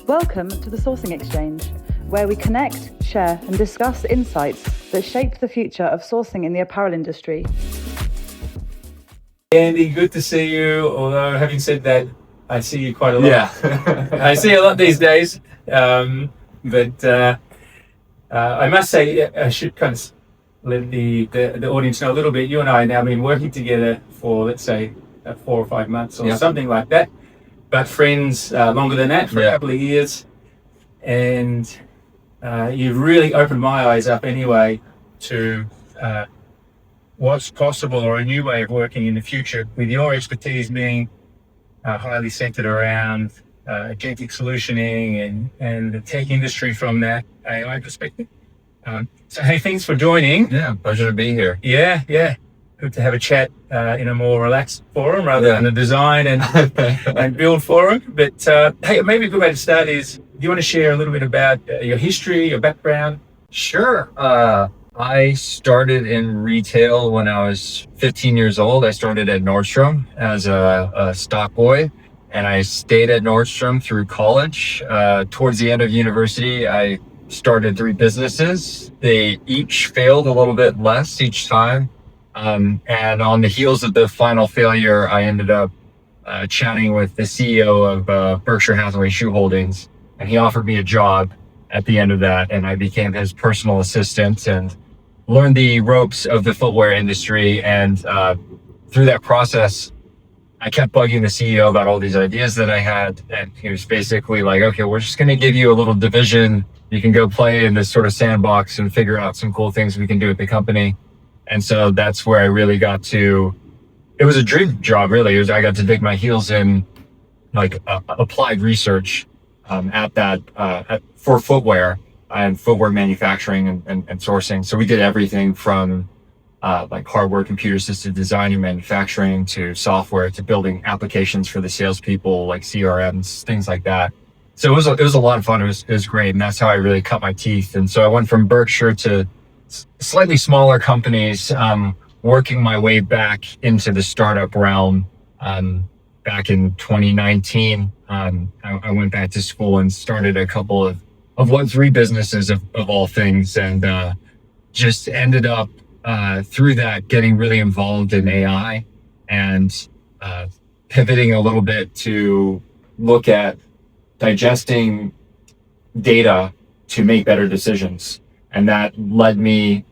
Welcome to the Sourcing Exchange, where we connect, share, and discuss insights that shape the future of sourcing in the apparel industry. Andy, good to see you. Although, having said that, I see you quite a lot. Yeah. I see a lot these days. But I must say, I should kind of let the audience know a little bit. You and I have now been working together for, let's say, 4 or 5 months or something like that. But friends longer than that, for a couple of years. And you've really opened my eyes up anyway to what's possible, or a new way of working in the future, with your expertise being highly centered around agentic solutioning and the tech industry from that AI perspective. So hey, thanks for joining. Yeah, pleasure to be here. Yeah. Good to have a chat in a more relaxed forum rather than a design and build forum. But hey, maybe a good way to start is, do you want to share a little bit about your history, your background? Sure. I started in retail when I was 15 years old. I started at Nordstrom as a stock boy, and I stayed at Nordstrom through college. Towards the end of university, I started 3 businesses. They each failed a little bit less each time. And on the heels of the final failure, I ended up chatting with the CEO of Berkshire Hathaway Shoe Holdings, and he offered me a job at the end of that, and I became his personal assistant and learned the ropes of the footwear industry. And through that process, I kept bugging the CEO about all these ideas that I had, and he was basically like, okay, we're just going to give you a little division. You can go play in this sort of sandbox and figure out some cool things we can do at the company. And so that's where I really got to, it was a dream job, really. I got to dig my heels in like applied research for footwear and footwear manufacturing and sourcing. So we did everything from like hardware, computer assisted design and manufacturing, to software, to building applications for the salespeople, like CRMs, things like that. So it was a lot of fun. It was great. And that's how I really cut my teeth. And so I went from Berkshire to slightly smaller companies, working my way back into the startup realm. Back in 2019, I went back to school and started a couple of Web3 businesses of all things, and just ended up through that getting really involved in AI and pivoting a little bit to look at digesting data to make better decisions. And that led me,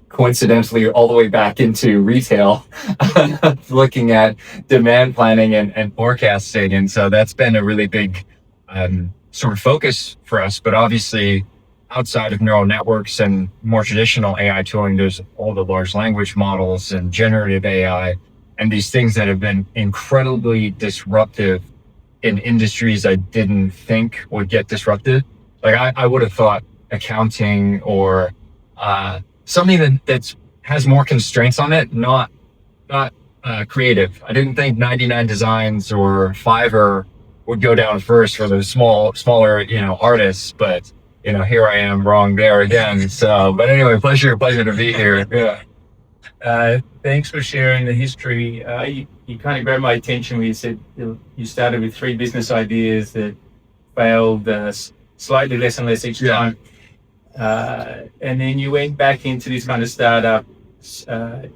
coincidentally, all the way back into retail, looking at demand planning and forecasting. And so that's been a really big sort of focus for us. But obviously, outside of neural networks and more traditional AI tooling, there's all the large language models and generative AI and these things that have been incredibly disruptive in industries I didn't think would get disrupted. Like I would have thought accounting or something that has more constraints on it, not creative. I didn't think 99 Designs or Fiverr would go down first for those smaller artists, but here I am wrong there again. So, but anyway, pleasure to be here. Yeah. Thanks for sharing the history. You kind of grabbed my attention when you said you started with 3 business ideas that failed slightly less and less each time. And then you went back into this kind of startup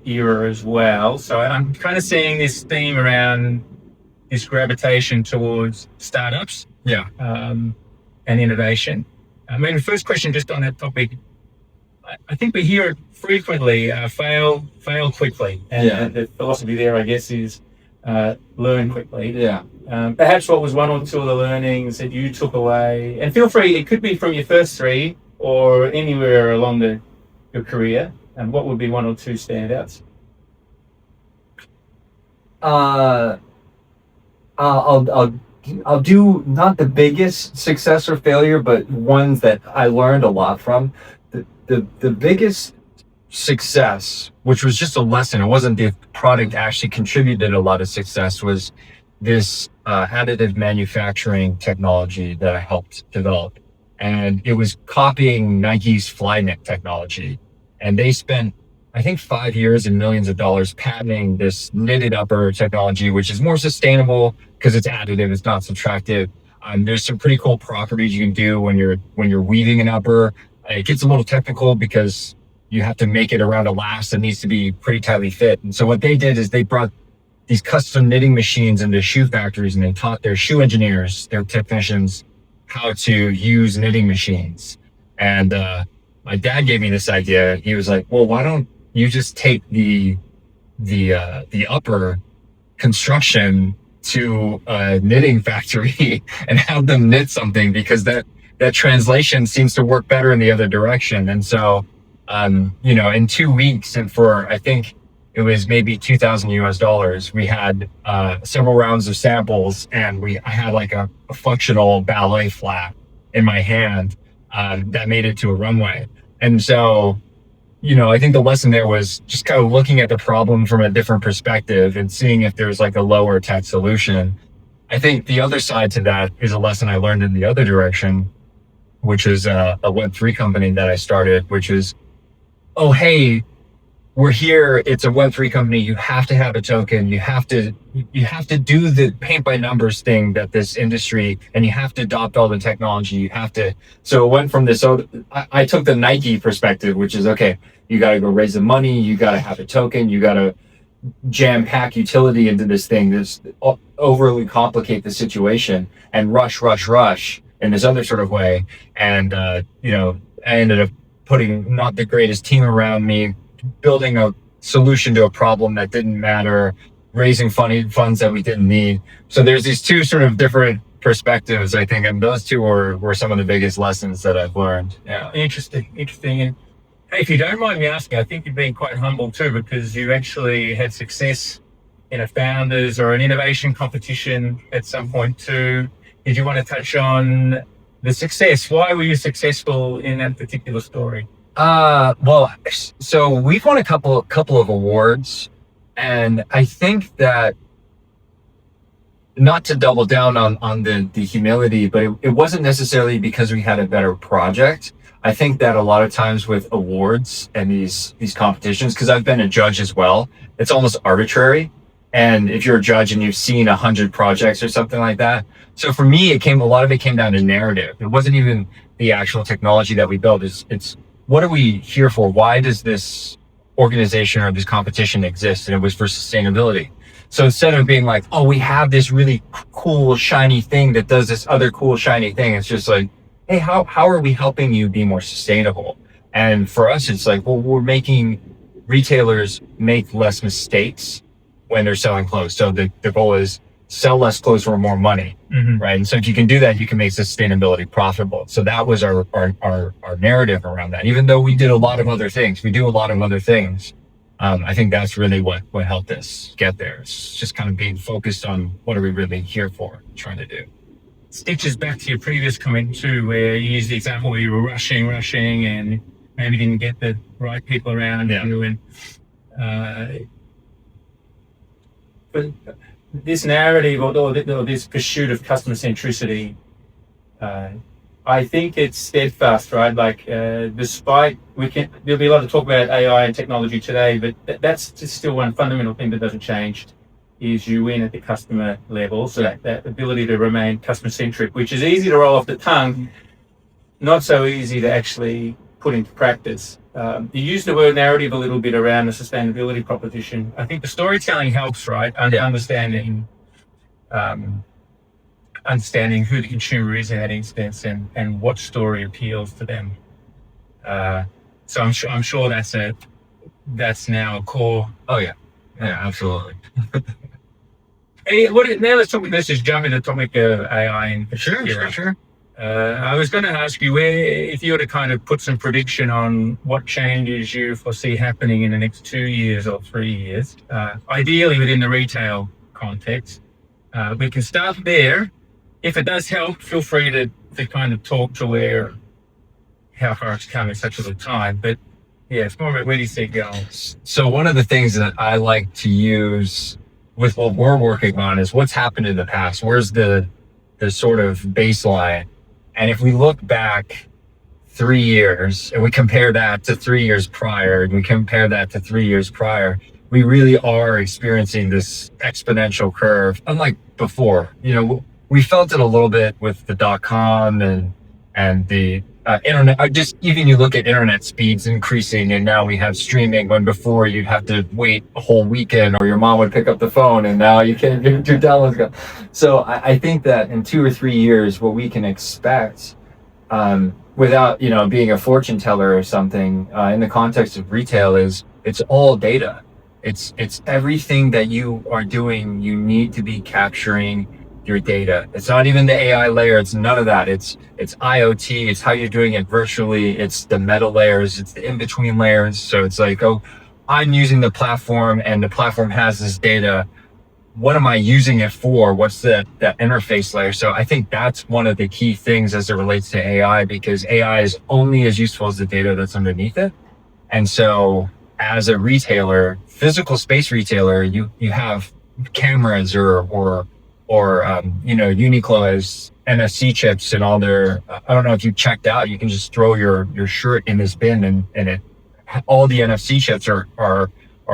era as well. So I'm kind of seeing this theme around this gravitation towards startups and innovation. I mean, the first question just on that topic, I think we hear it frequently, fail quickly. And the philosophy there, I guess, is learn quickly. Yeah. Perhaps what was 1 or 2 of the learnings that you took away, and feel free, it could be from your first 3 or anywhere along your career, and what would be 1 or 2 standouts? I'll do not the biggest success or failure, but ones that I learned a lot from. The biggest success, which was just a lesson, it wasn't the product actually contributed a lot of success, was this additive manufacturing technology that I helped develop. And it was copying Nike's Flyknit technology. And they spent, I think, 5 years and millions of dollars patenting this knitted upper technology, which is more sustainable because it's additive, it's not subtractive. There's some pretty cool properties you can do when you're weaving an upper. It gets a little technical because you have to make it around a last that needs to be pretty tightly fit. And so what they did is they brought these custom knitting machines into shoe factories, and they taught their shoe engineers, their technicians, how to use knitting machines. And my dad gave me this idea. He was like, well, why don't you just take the upper construction to a knitting factory and have them knit something, because that translation seems to work better in the other direction. And so, in 2 weeks, and for, I think it was maybe $2,000 US, we had several rounds of samples, and I had like a functional ballet flap in my hand that made it to a runway. And so, I think the lesson there was just kind of looking at the problem from a different perspective and seeing if there's like a lower tech solution. I think the other side to that is a lesson I learned in the other direction, which is a Web3 company that I started, which is, oh, hey, we're here. It's a Web3 company. You have to have a token. You have to do the paint by numbers thing that this industry, and you have to adopt all the technology. You have to. So it went from this. So I took the Nike perspective, which is, okay, you got to go raise the money. You got to have a token. You got to jam pack utility into this thing. This overly complicate the situation and rush in this other sort of way. And, I ended up putting not the greatest team around me, building a solution to a problem that didn't matter, raising funds that we didn't need. So there's these two sort of different perspectives, I think, and those two were some of the biggest lessons that I've learned. Yeah, interesting. And hey, if you don't mind me asking, I think you've been quite humble too, because you actually had success in a founders or an innovation competition at some point too. Did you want to touch on the success? Why were you successful in that particular story? Well, so we've won a couple of awards, and I think that, not to double down on the humility, but it wasn't necessarily because we had a better project. I think that a lot of times with awards and these competitions, because I've been a judge as well, it's almost arbitrary. And if you're a judge and you've seen 100 projects or something like that. So for me, a lot of it came down to narrative. It wasn't even the actual technology that we built. It's what are we here for? Why does this organization or this competition exist? And it was for sustainability. So instead of being like, oh, we have this really cool, shiny thing that does this other cool, shiny thing, it's just like, hey, how are we helping you be more sustainable? And for us, it's like, well, we're making retailers make less mistakes when they're selling clothes. So the goal is sell less clothes for more money, right? And so if you can do that, you can make sustainability profitable. So that was our narrative around that. Even though we did a lot of other things, I think that's really what helped us get there. It's just kind of being focused on what are we really here for, trying to do. Stitches back to your previous comment too, where you used the example where you were rushing and maybe didn't get the right people around you. And but this narrative or this pursuit of customer centricity, I think it's steadfast, right? Like, despite there'll be a lot of talk about AI and technology today, but that's just still one fundamental thing that doesn't change, is you win at the customer level. So that ability to remain customer centric, which is easy to roll off the tongue, not so easy to actually put into practice. You use the word narrative a little bit around the sustainability proposition. I think the storytelling helps, right? Understanding who the consumer is in that instance and what story appeals to them. So I'm sure that's now a core. Oh yeah, absolutely. Hey, let's just jump into the topic of AI in particular. Sure. I was going to ask you, if you were to kind of put some prediction on what changes you foresee happening in the next 2 years or 3 years, ideally within the retail context. We can start there. If it does help, feel free to kind of talk to how far it's come in such a little time. But yeah, it's more about where do you see it going? So one of the things that I like to use with what we're working on is what's happened in the past. Where's the sort of baseline? And if we look back 3 years and we compare that to 3 years prior, and we compare that to 3 years prior, we really are experiencing this exponential curve. Unlike before, we felt it a little bit with the .com and the internet. Just even you look at internet speeds increasing, and now we have streaming. When before you'd have to wait a whole weekend, or your mom would pick up the phone, and now you can't get your downloads go. So I think that in 2 or 3 years, what we can expect, without being a fortune teller or something, in the context of retail, is it's all data. It's everything that you are doing. You need to be capturing your data. It's not even the AI layer. It's none of that. It's IoT. It's how you're doing it virtually. It's the meta layers. It's the in-between layers. So it's like, oh, I'm using the platform and the platform has this data. What am I using it for? What's that interface layer? So I think that's one of the key things as it relates to AI, because AI is only as useful as the data that's underneath it. And so as a retailer, physical space retailer, you have cameras or Uniqlo has NFC chips and all their, I don't know if you checked out, you can just throw your shirt in this bin and all the NFC chips are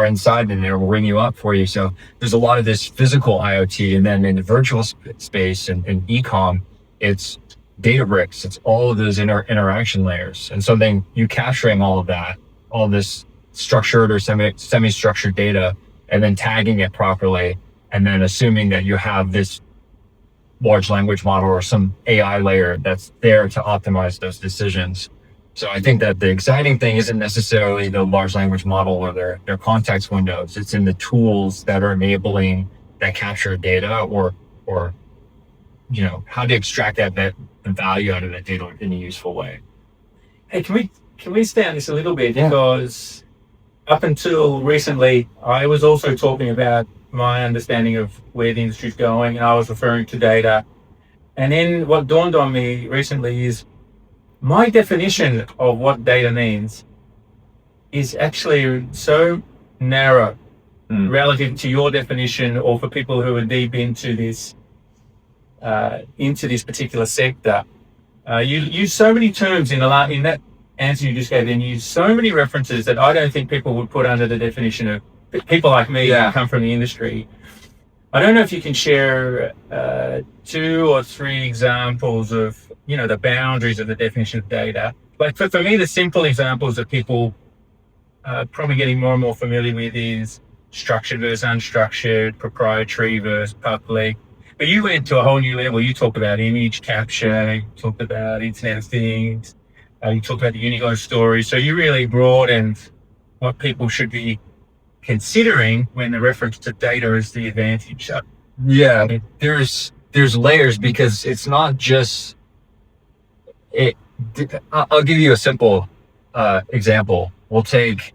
inside and it will ring you up for you. So there's a lot of this physical IoT, and then in the virtual space and e-com, it's Databricks. It's all of those interaction layers. And so then you capturing all of that, all this structured or semi-structured data, and then tagging it properly, and then assuming that you have this large language model or some AI layer that's there to optimize those decisions. So I think that the exciting thing isn't necessarily the large language model or their context windows. It's in the tools that are enabling that capture data or how to extract the value out of that data in a useful way. Hey, can we stay on this a little bit? Yeah. Because up until recently, I was also talking about my understanding of where the industry's going, and I was referring to data. And then what dawned on me recently is my definition of what data means is actually so narrow relative to your definition, or for people who are deep into this particular sector. You use so many terms in that answer you just gave, and you use so many references that I don't think people would put under the definition of people like me who come from the industry. I don't know if you can share 2 or 3 examples of the boundaries of the definition of data. Like for me, the simple examples that people probably getting more and more familiar with is structured versus unstructured, proprietary versus public. But you went to a whole new level. You talked about image capture, you talked about Internet of Things, you talked about the Uniqlo story. So you really broadened what people should be considering when the reference to data is the advantage. Yeah, there's layers, because it's not just it. I'll give you a simple example. We'll take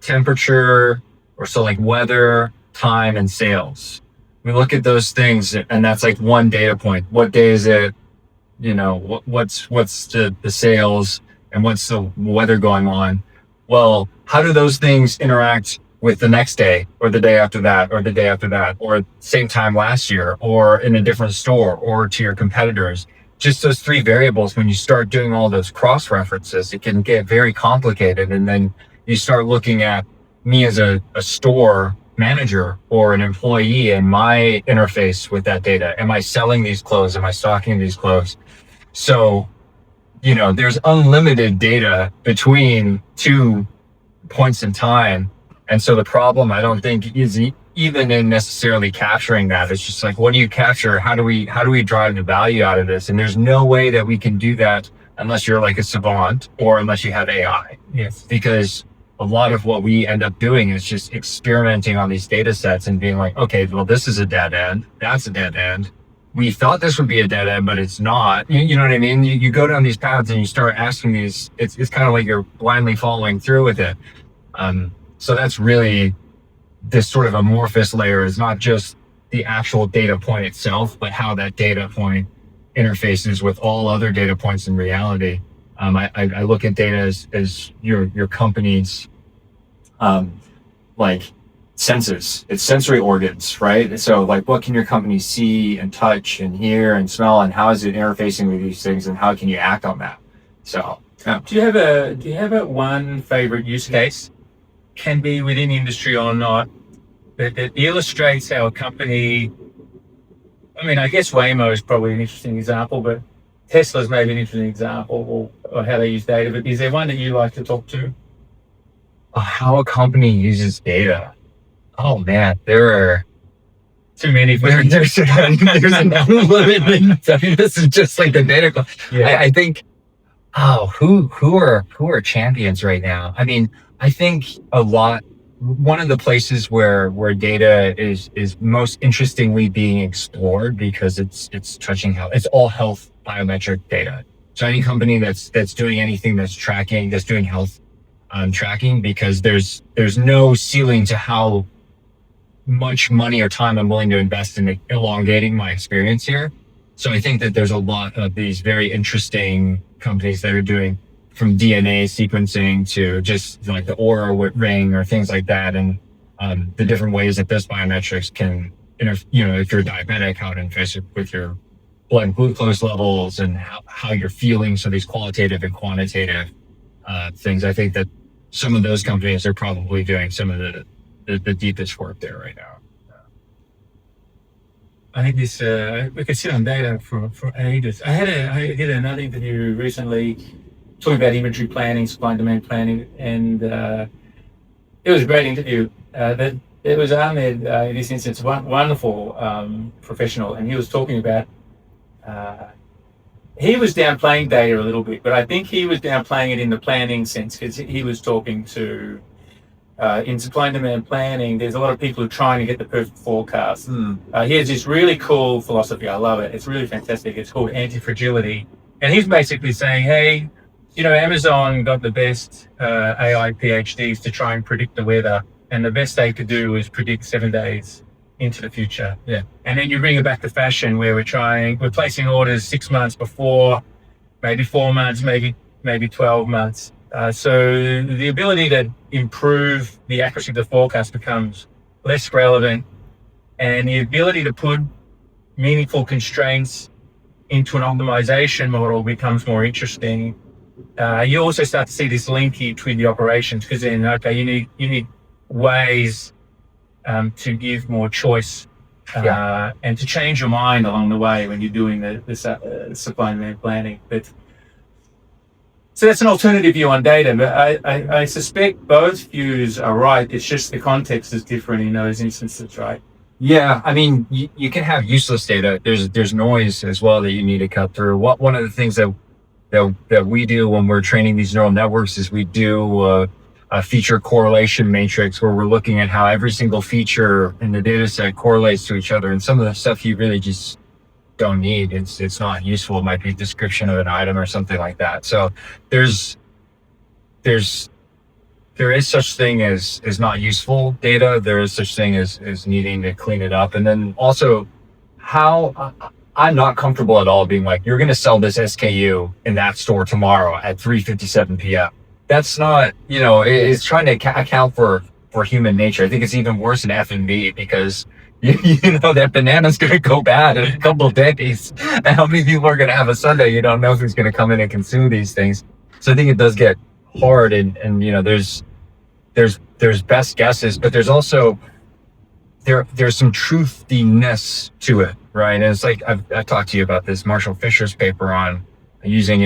temperature, or so like weather, time, and sales. We look at those things, and that's like one data point. What day is it? What's the sales, and what's the weather going on? Well, how do those things interact with the next day, or the day after that, or the day after that, or same time last year, or in a different store, or to your competitors? Just those 3 variables, when you start doing all those cross references, it can get very complicated. And then you start looking at me as a store manager or an employee and my interface with that data. Am I selling these clothes? Am I stocking these clothes? So, there's unlimited data between 2 points in time. And so the problem, I don't think, is even in necessarily capturing that. It's just like, what do you capture? How do we drive the value out of this? And there's no way that we can do that unless you're like a savant, or unless you have AI. Yes. Because a lot of what we end up doing is just experimenting on these data sets and being like, okay, well, this is a dead end. That's a dead end. We thought this would be a dead end, but it's not. You know what I mean? You go down these paths and you start asking these, it's kind of like you're blindly following through with it. So that's really this sort of amorphous layer, is not just the actual data point itself, but how that data point interfaces with all other data points in reality. I look at data as your company's like senses. It's sensory organs, right? So like, what can your company see and touch and hear and smell, and how is it interfacing with these things, and how can you act on that? So do you have a one favorite use case, can be within industry or not, that illustrates how a company I mean, I guess Waymo is probably an interesting example, but Tesla's maybe an interesting example, or how they use data. But is there one that you like to talk to? How a company uses data. Oh man, there are Too many. there's an unlimited. I mean, this is just like the data. Yeah. I think. Oh, who are champions right now? I mean, I think a lot. One of the places where data is most interestingly being explored because it's touching health. It's all health biometric data. So any company that's doing anything that's doing health tracking, because there's no ceiling to how much money or time I'm willing to invest in elongating my experience here. So I think that there's a lot of these very interesting companies that are doing from DNA sequencing to just like the Aura ring or things like that, and the different ways that those biometrics can, if you're diabetic, how it interfaces with your blood glucose levels and how you're feeling. So these qualitative and quantitative things. I think that some of those companies are probably doing some of the deepest work there right now. I think this we could sit on data for ages. I did another interview recently talking about inventory planning, supply and demand planning, and it was a great interview. That it was Ahmed in this instance, wonderful professional, and he was talking about. He was downplaying data a little bit, but I think he was downplaying it in the planning sense because he was talking to. In supply and demand planning, there's a lot of people who are trying to get the perfect forecast. He has this really cool philosophy. I love it. It's really fantastic. It's called anti-fragility. And he's basically saying, hey, Amazon got the best AI PhDs to try and predict the weather. And the best they could do is predict 7 days into the future. Yeah. And then you bring it back to fashion where we're placing orders 6 months before, maybe 4 months, maybe 12 months. So the ability to improve the accuracy of the forecast becomes less relevant, and the ability to put meaningful constraints into an optimization model becomes more interesting. You also start to see this linkage with the operations, because then, okay, you need ways to give more choice and to change your mind along the way when you're doing the supply and demand planning. So that's an alternative view on data, but I suspect both views are right. It's just the context is different in those instances, right? Yeah, I mean, you can have useless data. There's noise as well that you need to cut through. One of the things that we do when we're training these neural networks is we do a feature correlation matrix where we're looking at how every single feature in the data set correlates to each other. And some of the stuff you really just don't need. It's not useful. It might be a description of an item or something like that. So there is such thing as not useful data. There is such thing as needing to clean it up. And then also how I'm not comfortable at all being like, you're going to sell this SKU in that store tomorrow at 3:57 p.m. That's not, it's trying to account for human nature. I think it's even worse in F&B because you know that banana's going to go bad in a couple of days. And how many people are going to have a Sunday? You don't know who's going to come in and consume these things. So I think it does get hard, and there's best guesses, but there's also there's some truthiness to it, right? And it's like I've talked to you about this Marshall Fisher's paper on using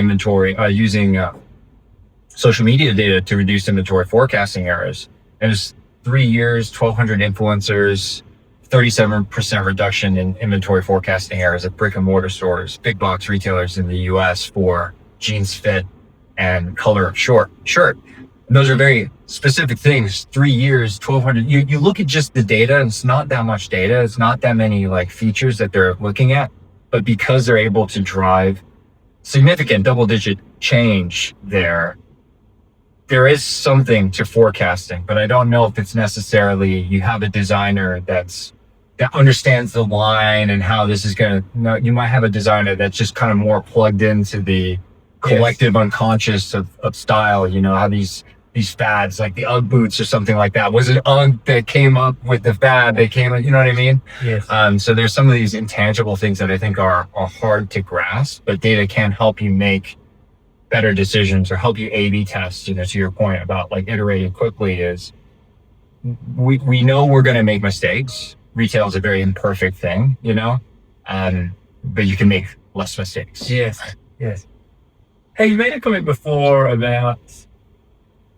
social media data to reduce inventory forecasting errors. And it's 3 years, 1,200 influencers, 37% reduction in inventory forecasting errors at brick and mortar stores, big box retailers in the US for jeans fit and color of shirt. And those are very specific things. 3 years, 1,200. You look at just the data, and it's not that much data. It's not that many features that they're looking at, but because they're able to drive significant double-digit change there is something to forecasting. But I don't know if it's necessarily you have a designer that understands the line and how this is going to. No, you might have a designer that's just kind of more plugged into the collective unconscious of style. How these fads like the UGG boots or something like that. Was it UGG that came up with the fad? They came, you know what I mean? Yes. So there's some of these intangible things that I think are hard to grasp, but data can help you make better decisions or help you A/B test. To your point about iterating quickly, is we know we're going to make mistakes. Retail is a very imperfect thing, but you can make less mistakes. Yes. Hey, you made a comment before about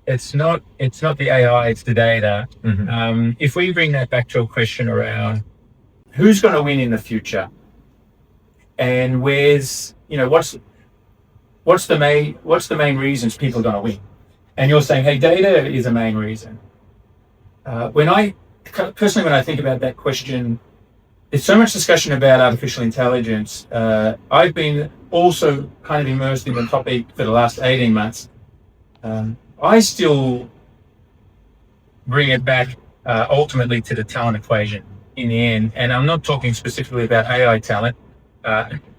it's not the AI, it's the data. Mm-hmm. If we bring that back to a question around who's going to win in the future, and what's the main reasons people are going to win, and you're saying, hey, data is a main reason. When I think about that question, there's so much discussion about artificial intelligence. I've been also kind of immersed in the topic for the last 18 months. I still bring it back ultimately to the talent equation in the end. And I'm not talking specifically about AI talent.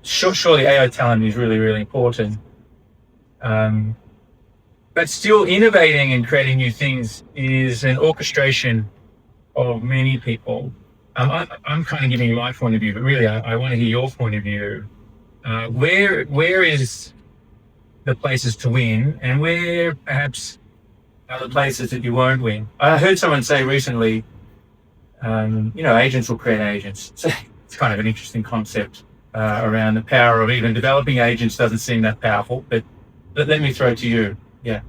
Surely AI talent is really, really important. But still innovating and creating new things is an orchestration of many people. I'm kind of giving you my point of view, but really I want to hear your point of view. Where is the places to win, and where perhaps are the places that you won't win? I heard someone say recently, agents will create agents. So it's kind of an interesting concept around the power of even developing agents. Doesn't seem that powerful, but let me throw it to you. Yeah.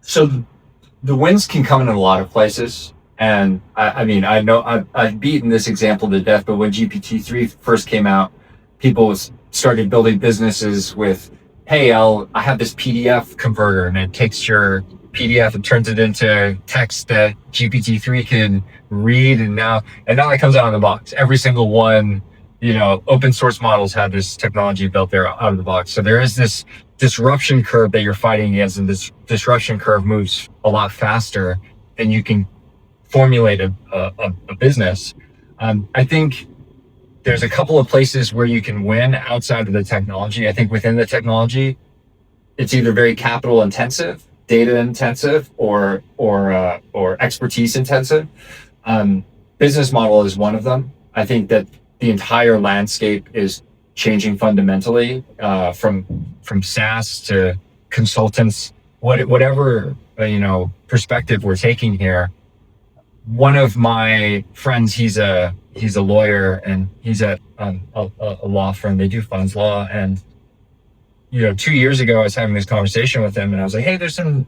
So the wins can come in a lot of places. And I know I've beaten this example to death, but when GPT-3 first came out, people started building businesses with, hey, I have this PDF Converter, and it takes your PDF and turns it into text that GPT-3 can read, and now it comes out of the box. Every single one, open source models have this technology built there out of the box. So there is this disruption curve that you're fighting against, and this disruption curve moves a lot faster than you can formulate a business. I think there's a couple of places where you can win outside of the technology. I think within the technology, it's either very capital intensive, data intensive, or expertise intensive. Business model is one of them. I think that the entire landscape is changing fundamentally, from SaaS to consultants, whatever perspective we're taking here. One of my friends, he's a lawyer, and he's at a law firm. They do funds law. And 2 years ago, I was having this conversation with him, and I was like, "Hey, there's some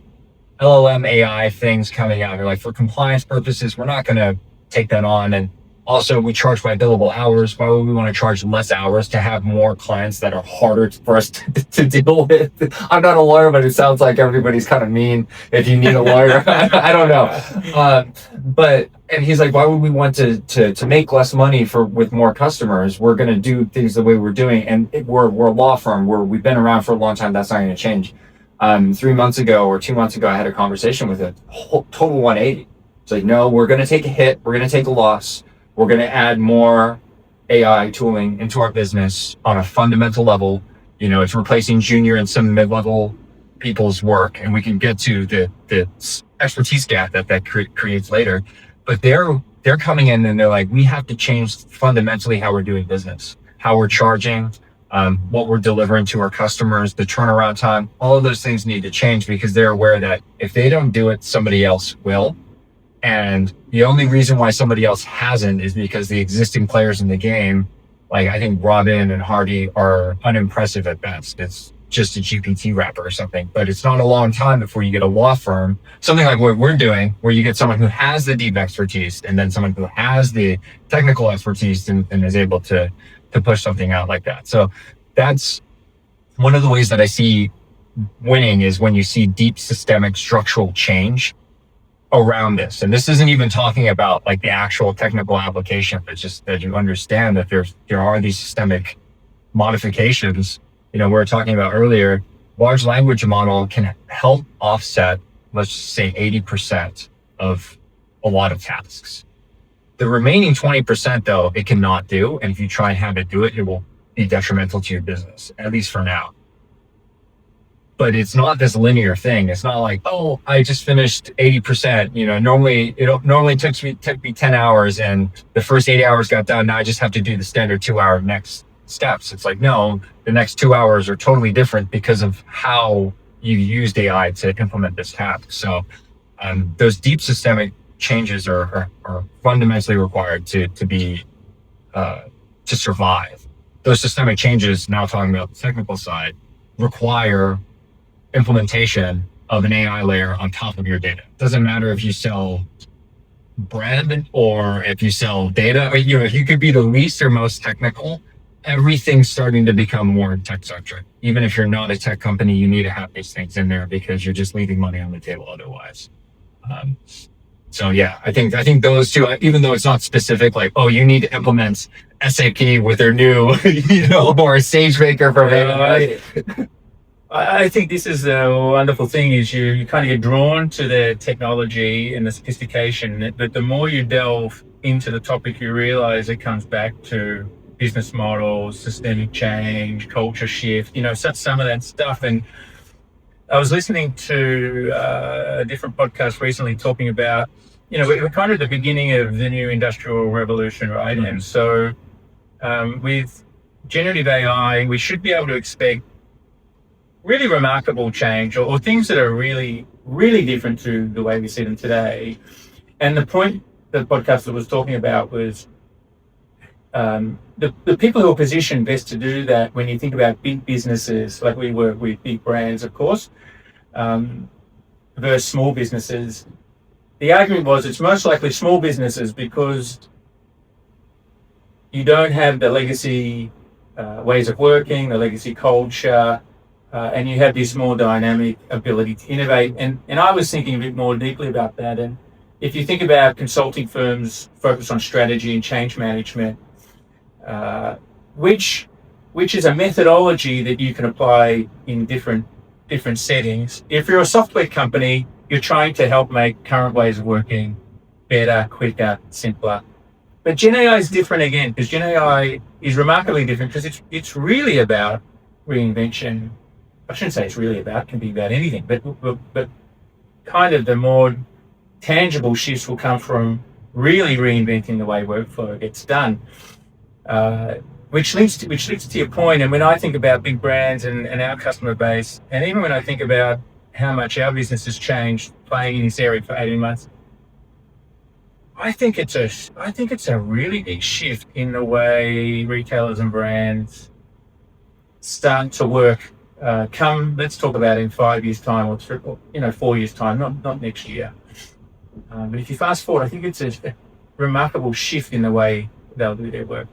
LLM AI things coming out. They're like, for compliance purposes, we're not going to take that on. And also, we charge by billable hours. Why would we want to charge less hours to have more clients that are harder for us to deal with?" I'm not a lawyer, but it sounds like everybody's kind of mean if you need a lawyer. I don't know. And he's like, why would we want to make less money with more customers? We're going to do things the way we're doing. And we're a law firm where we've been around for a long time. That's not going to change. 3 months ago or 2 months ago, I had a conversation with a total 180. It's like, no, we're going to take a hit. We're going to take a loss. We're going to add more AI tooling into our business on a fundamental level. It's replacing junior and some mid-level people's work, and we can get to the expertise gap that creates later. But they're coming in and they're like, we have to change fundamentally how we're doing business, how we're charging, what we're delivering to our customers, the turnaround time. All of those things need to change because they're aware that if they don't do it, somebody else will. And the only reason why somebody else hasn't is because the existing players in the game, like I think Robin and Hardy, are unimpressive at best. It's just a GPT wrapper or something, but it's not a long time before you get a law firm, something like what we're doing, where you get someone who has the deep expertise and then someone who has the technical expertise and is able to push something out like that. So that's one of the ways that I see winning, is when you see deep systemic structural change around this. And this isn't even talking about like the actual technical application, but just that you understand that there are these systemic modifications. We were talking about earlier, large language model can help offset, let's just say 80% of a lot of tasks. The remaining 20% though, it cannot do. And if you try and have it do it, it will be detrimental to your business, at least for now. But it's not this linear thing. It's not like, oh, I just finished 80%. Normally took me 10 hours and the first 8 hours got done. Now I just have to do the standard 2-hour next steps. It's like, no, the next 2 hours are totally different because of how you used AI to implement this task. So those deep systemic changes are fundamentally required to be to survive. Those systemic changes, now talking about the technical side, require implementation of an AI layer on top of your data. Doesn't matter if you sell bread or if you sell data, or, if you could be the least or most technical, everything's starting to become more tech-centric. Even if you're not a tech company, you need to have these things in there because you're just leaving money on the table otherwise. So yeah, I think those two, even though it's not specific, like, oh, you need to implement SAP with their new, or SageMaker for AI. I think this is a wonderful thing is you kind of get drawn to the technology and the sophistication, but the more you delve into the topic, you realize it comes back to business models, systemic change, culture shift, some of that stuff. And I was listening to a different podcast recently talking about, we're kind of at the beginning of the new industrial revolution, right? Mm-hmm. And so with generative AI, we should be able to expect really remarkable change or things that are really, really different to the way we see them today. And the point the podcast was talking about was the people who are positioned best to do that when you think about big businesses, like we work with big brands, of course, versus small businesses. The argument was it's most likely small businesses because you don't have the legacy ways of working, the legacy culture, and you have this more dynamic ability to innovate. And I was thinking a bit more deeply about that. And if you think about consulting firms focused on strategy and change management, which is a methodology that you can apply in different settings. If you're a software company, you're trying to help make current ways of working better, quicker, simpler. But Gen AI is different again, because Gen AI is remarkably different because it's really about reinvention. I shouldn't say it's really about, it can be about anything, but kind of the more tangible shifts will come from really reinventing the way workflow gets done. Which leads to your point. And when I think about big brands and our customer base, and even when I think about how much our business has changed playing in this area for 18 months, I think it's a really big shift in the way retailers and brands start to work. Let's talk about in 5 years' time or 4 years' time, not next year. But if you fast forward, I think it's a remarkable shift in the way they'll do their work.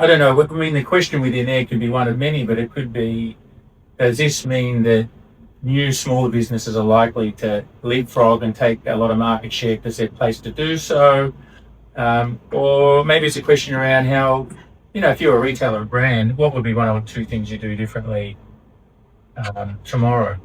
I don't know. I mean, the question within there could be one of many, but it could be, does this mean that new smaller businesses are likely to leapfrog and take a lot of market share because they're placed to do so? Or maybe it's a question around how, if you're a retailer or brand, what would be one or two things you do differently tomorrow?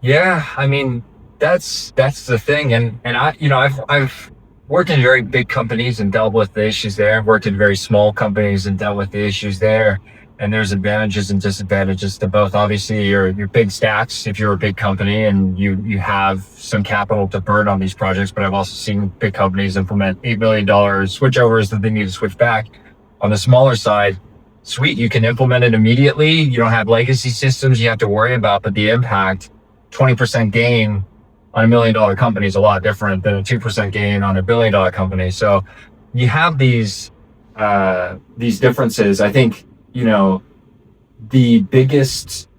Yeah, I mean, that's the thing. And I've worked in very big companies and dealt with the issues there. I've worked in very small companies and dealt with the issues there. And there's advantages and disadvantages to both. Obviously, your big stacks if you're a big company and you have some capital to burn on these projects. But I've also seen big companies implement $8 million switchovers that they need to switch back. On the smaller side, sweet, you can implement it immediately. You don't have legacy systems you have to worry about, but the impact, 20% gain on $1 million company is a lot different than a 2% gain on $1 billion company. So you have these differences. I think, the biggest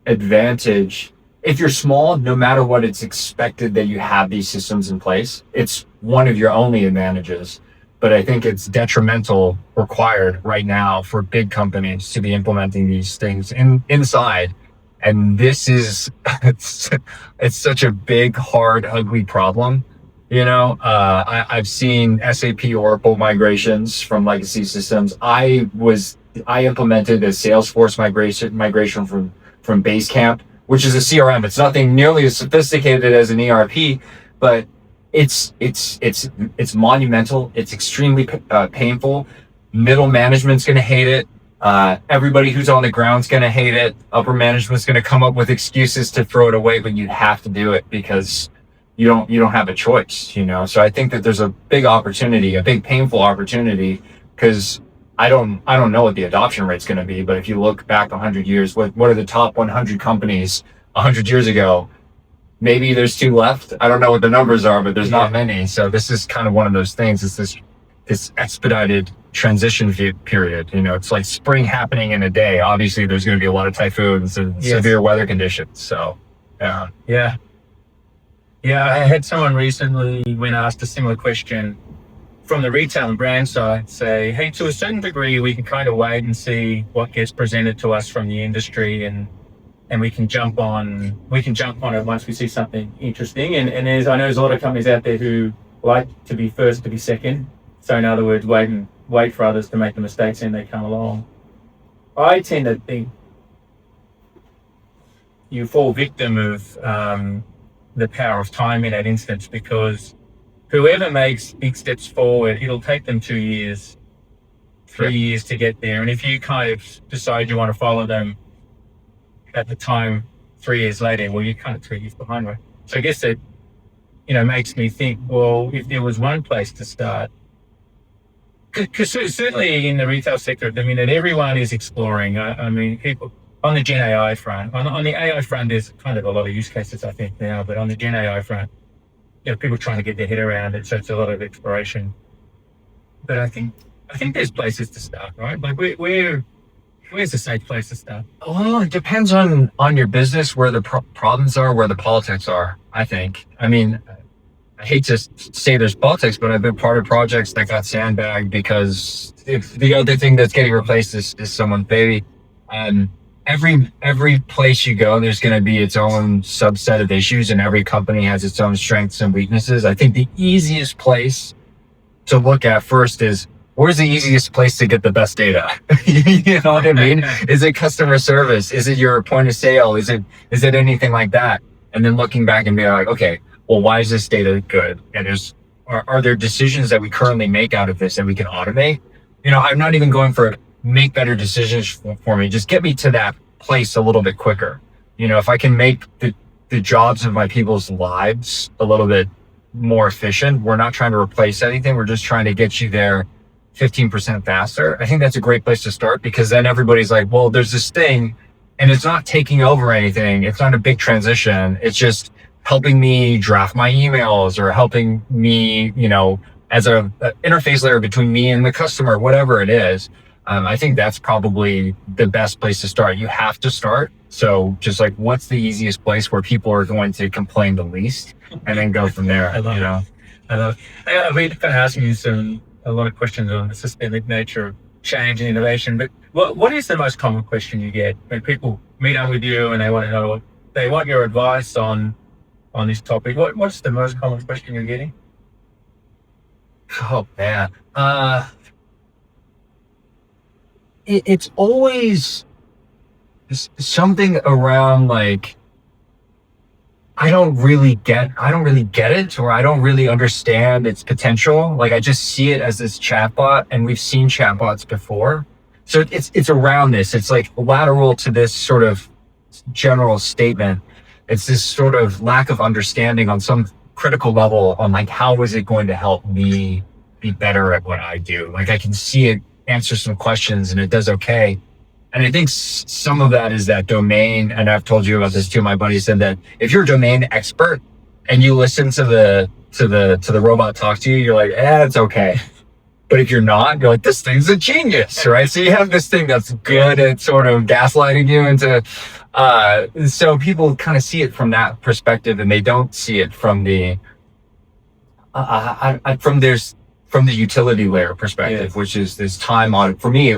advantage, if you're small, no matter what, it's expected that you have these systems in place. It's one of your only advantages. But I think it's detrimental required right now for big companies to be implementing these things inside. And this is, it's such a big, hard, ugly problem. I've seen SAP Oracle migrations from legacy systems. I implemented a Salesforce migration from Basecamp, which is a CRM. It's nothing nearly as sophisticated as an ERP, but it's monumental. It's extremely painful. Middle management's going to hate it. Everybody who's on the ground's going to hate it. Upper management's going to come up with excuses to throw it away, but you have to do it because you don't have a choice, So I think that there's a big opportunity, a big painful opportunity, because I don't know what the adoption rate's going to be, but if you look back 100 years, what are the top 100 companies 100 years ago? Maybe there's 2 left. I don't know what the numbers are, but there's not many. So this is kind of one of those things. It's this expedited transition period. You know, it's like spring happening in a day. Obviously, there's going to be a lot of typhoons and severe weather conditions. So, yeah. I had someone recently, when asked a similar question from the retail and brand side, say, hey, to a certain degree, we can kind of wait and see what gets presented to us from the industry, and we can jump on it once we see something interesting. And I know there's a lot of companies out there who like to be first, to be second. So in other words, wait for others to make the mistakes and they come along. I tend to think you fall victim of the power of time in that instance, because whoever makes big steps forward, it'll take them 2 years, 3 years to get there. And if you kind of decide you want to follow them at the time 3 years later, well, you're kind of 3 years behind, right? So I guess that, makes me think, well, if there was one place to start, because certainly in the retail sector at the minute, everyone is exploring. I mean, people on the Gen AI front, on the AI front, there's kind of a lot of use cases, I think, now, but on the Gen AI front, people trying to get their head around it, so it's a lot of exploration. But I think there's places to start, right? Like where's a safe place to start? well, it depends on your business, where the problems are, where the politics are, I think. I mean, I hate to say there's politics, but I've been part of projects that got sandbagged because if the other thing that's getting replaced is someone's baby. Every place you go, there's going to be its own subset of issues, and every company has its own strengths and weaknesses. I think the easiest place to look at first is, where's the easiest place to get the best data? You know what I mean? Is it customer service? Is it your point of sale? Is it anything like that? And then looking back and being like, okay, well, why is this data good? And are there decisions that we currently make out of this that we can automate? I'm not even going for make better decisions for me. Just get me to that place a little bit quicker. If I can make the jobs of my people's lives a little bit more efficient, we're not trying to replace anything. We're just trying to get you there 15% faster. I think that's a great place to start, because then everybody's like, well, there's this thing and it's not taking over anything. It's not a big transition. It's just helping me draft my emails, or helping me, as a interface layer between me and the customer, whatever it is. I think that's probably the best place to start. You have to start. So just like, what's the easiest place where people are going to complain the least, and then go from there. I love it. I've been kind of asking you a lot of questions on the systemic nature of change and innovation, but what is the most common question you get when people meet up with you and they want to know, they want your advice on this topic? What's the most common question you're getting? Oh man. It's always something around like, I don't really get it, or I don't really understand its potential. Like, I just see it as this chatbot, and we've seen chatbots before. So it's around this. It's like lateral to this sort of general statement. It's this sort of lack of understanding on some critical level on like, how is it going to help me be better at what I do? Like, I can see it answer some questions and it does okay. And I think some of that is that domain. And I've told you about this too. My buddy said that if you're a domain expert and you listen to the robot talk to you, you're like, it's okay. But if you're not, you're like, this thing's a genius, right? So you have this thing that's good at sort of gaslighting you into, so people kind of see it from that perspective, and they don't see it from the, from the utility layer perspective, which is this time on, for me,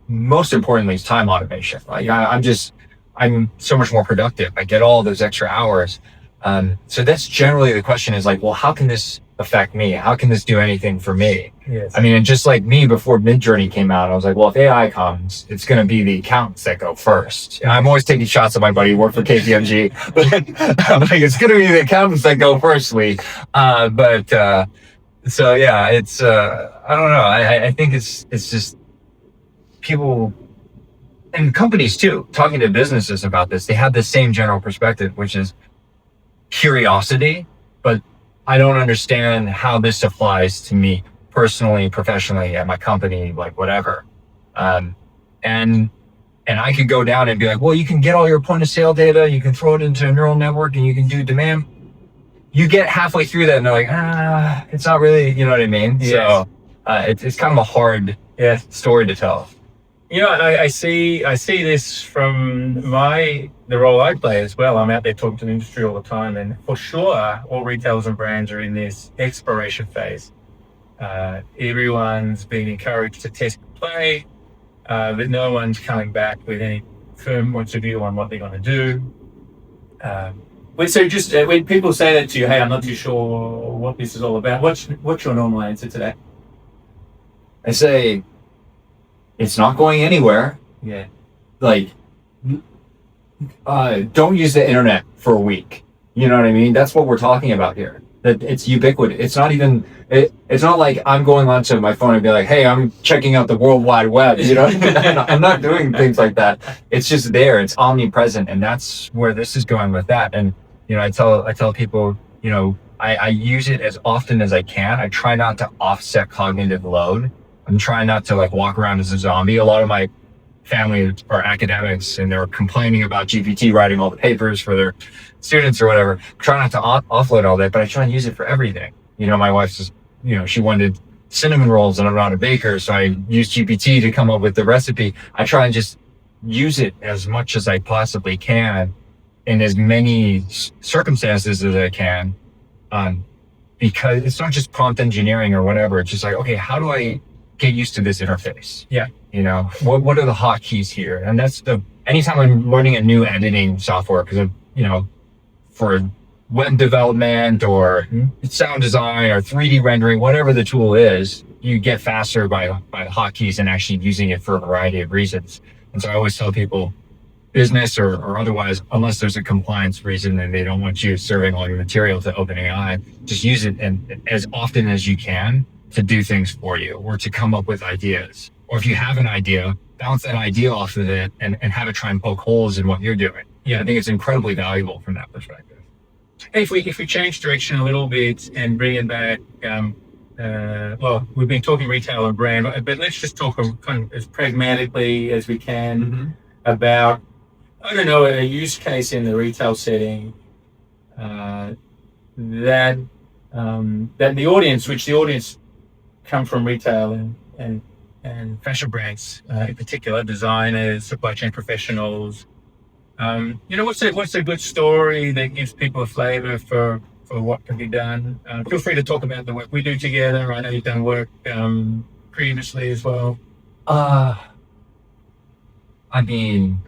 most importantly, is time automation. Like, I'm so much more productive. I get all those extra hours. So that's generally the question is like, well, how can this affect me? How can this do anything for me? Yes. I mean, and just like me, before Midjourney came out, I was like, well, if AI comes, it's going to be the accountants that go first. And I'm always taking shots at my buddy who worked for KPMG, but I'm like, it's going to be the accountants that go first, Lee. So yeah, it's, I don't know. I think it's just people and companies too, talking to businesses about this, they have the same general perspective, which is curiosity, but I don't understand how this applies to me personally, professionally, at my company, like whatever. And I could go down and be like, well, you can get all your point of sale data, you can throw it into a neural network, and you can do demand. You get halfway through that and they're like, it's not really, you know what I mean? Yes. So it's kind of a hard Yeah. story to tell. You know, and I see this from the role I play as well. I'm out there talking to the industry all the time, and for sure, all retailers and brands are in this exploration phase. Everyone's being encouraged to test and play, but no one's coming back with any firm points of view on what they're going to do. So just when people say that to you, hey, I'm not too sure what this is all about, what's your normal answer to that? I say, it's not going anywhere. Yeah. Like, don't use the internet for a week. You know what I mean? That's what we're talking about here. That it's ubiquitous. It's not even. It's not like I'm going onto my phone and be like, "Hey, I'm checking out the World Wide Web." You know, I'm not doing things like that. It's just there. It's omnipresent, and that's where this is going with that. And you know, I tell people, you know, I use it as often as I can. I try not to offset cognitive load. I'm trying not to like walk around as a zombie. A lot of my family are academics and they're complaining about GPT writing all the papers for their students or whatever. Try not to offload all that, but I try and use it for everything. You know, my wife's just, you know, she wanted cinnamon rolls and I'm not a baker. So I use GPT to come up with the recipe. I try and just use it as much as I possibly can in as many circumstances as I can. Because it's not just prompt engineering or whatever. It's just like, okay, how do I get used to this interface? Yeah. You know, what are the hotkeys here? And that's anytime I'm learning a new editing software, because, you know, for web development or sound design or 3D rendering, whatever the tool is, you get faster by the hotkeys and actually using it for a variety of reasons. And so I always tell people, business or otherwise, unless there's a compliance reason and they don't want you serving all your material to OpenAI, just use it and as often as you can to do things for you or to come up with ideas. Or if you have an idea, bounce that idea off of it and have it try and poke holes in what you're doing. Yeah, I think it's incredibly valuable from that perspective. Hey, if we change direction a little bit and bring it back, well, we've been talking retail and brand, but let's just talk kind of as pragmatically as we can about, I don't know, a use case in the retail setting that the audience come from retail and fashion brands, in particular, designers, supply chain professionals. You know, what's a good story that gives people a flavor for what can be done? Feel free to talk about the work we do together. I know you've done work previously as well. I mean,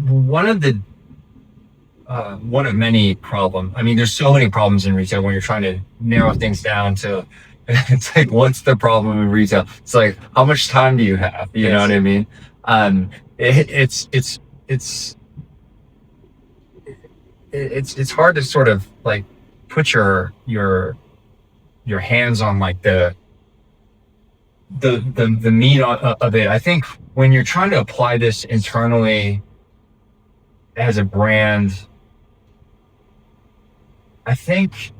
one of many problems. I mean, there's so many problems in retail when you're trying to narrow things down to. It's like, what's the problem in retail? It's like, how much time do you have? You know what I mean? It's hard to sort of like put your hands on like the meat of it. I think when you're trying to apply this internally as a brand, I think